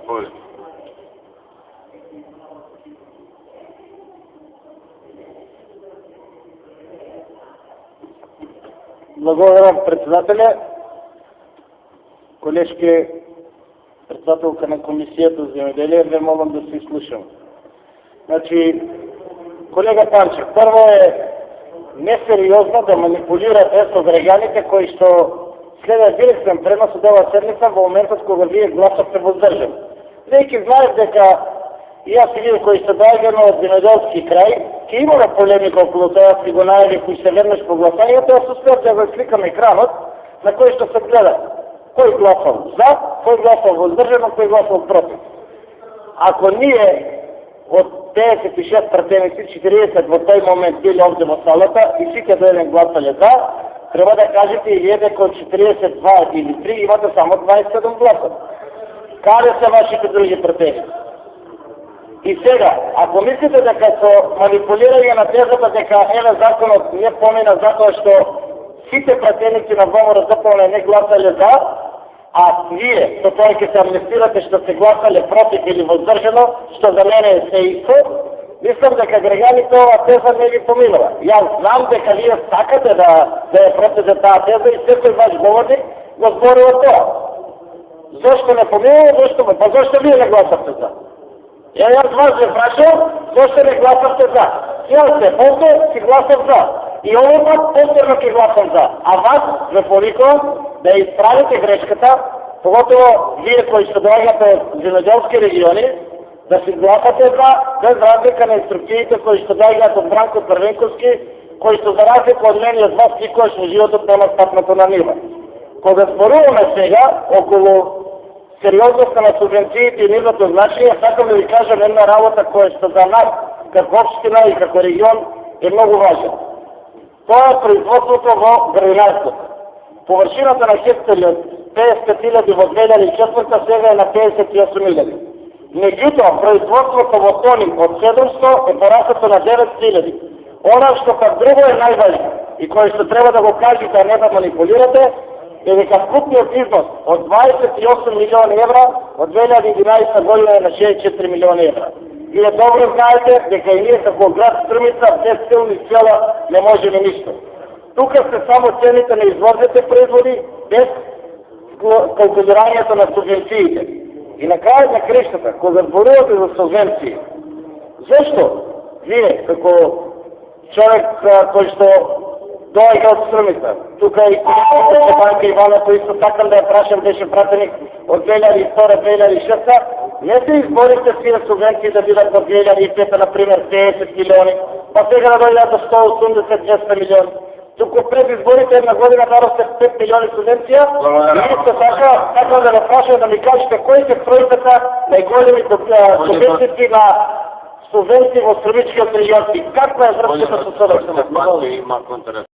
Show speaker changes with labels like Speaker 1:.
Speaker 1: Заповедайте.
Speaker 2: Благодаря, председателя. Колежке, председателка на Комисията за земеделие, не могам да се изслушам. Значи, колега Панчев, първо е несериозно да манипулирате с агреганите, кои што следва директен пренос од ова седмица во моментот кога вие гласавте воздржан. Веќе знаеш дека и јас и вие кои сте доаѓано од земеделски крај, ќе имаме полемика околу тоа, си го најави кои се веднаш по гласањето, а успеат да го сликам екранот на кој што се гледа. Кој гласал за, кој гласал воздржано, кој гласал против. Ако ние од 56 пратеници, 40 во тој момент били овде во салата и сите до еден гласале за, треба да кажете и вие дека од 42 или 3 имате само 27 гласа. Каде се вашите други пратеници? И сега, ако мислите дека со манипулирање на тезата дека еве законот не помина затоа што сите пратеници на ВМРО заполне не гласале за, а вие со тоа ќе се амнестирате што се гласале против или воздржано, што за мене е се исто, мислам дека граѓаните ова теза не ги поминува. Јас знам дека вие сакате да ја протезе таа теза и секој ваш говорник го зборува тоа. Зошто не поминува? Зошто вие не гласавте за? Јас вас ве прашам, зошто не гласавте за? Јас се овде си гласав за. И овој пат повторно ќе гласам за. А вас ве повикувам да исправите грешката, поготово вие кои што доаѓате од земеделски региони, да си гласате за, без разлика на инструкциите кои што доаѓаат од Бранко Првенковски, кои што за разлика од мене и од вас никогаш во животот нема стапнато на нива. Кога зборуваме сега околу сериозноста на субвенциите и нивното значење, сакам да ви кажам една работа која што за нас, како општина и како регион, е многу важна. Тоа е производството во градинарството. Површината на хектари од 50.000 во 2004 сега е на 58.000. Меѓутоа, производството во тони од 700 е пораснато на 9.000. Она што пак друго е најважно и кое што треба да го кажете, а не да манипулирате, е дека вкупниот износ од 28 милиони евра од 2011 година е на 64 милиони евра. Вие добро знаете дека и ние како град Струмица без силни села не можеме ништо. Тука се само цените на извозните производи без калкулирањето на субвенциите. И на крајот на кришта, кога зборувате за субвенции, зашто вие како човек кој што доаѓа од Струмица, тука и Стефанка Ивана, кој исто сакам да ја прашам, беше пратеник од 2002-2006, не се изборите с тие субвенции да бидат од 2005, например, 50 милиони, па сега да дојдат до 180-200 милиони. Туку пред изборите една година дадохте 5 милиони субвенција, и исто така, сакам да ме прашам да ми кажете кои се тројката најголеми субвенции на субвенции во Струмичкиот регион и каква е врската со тоа?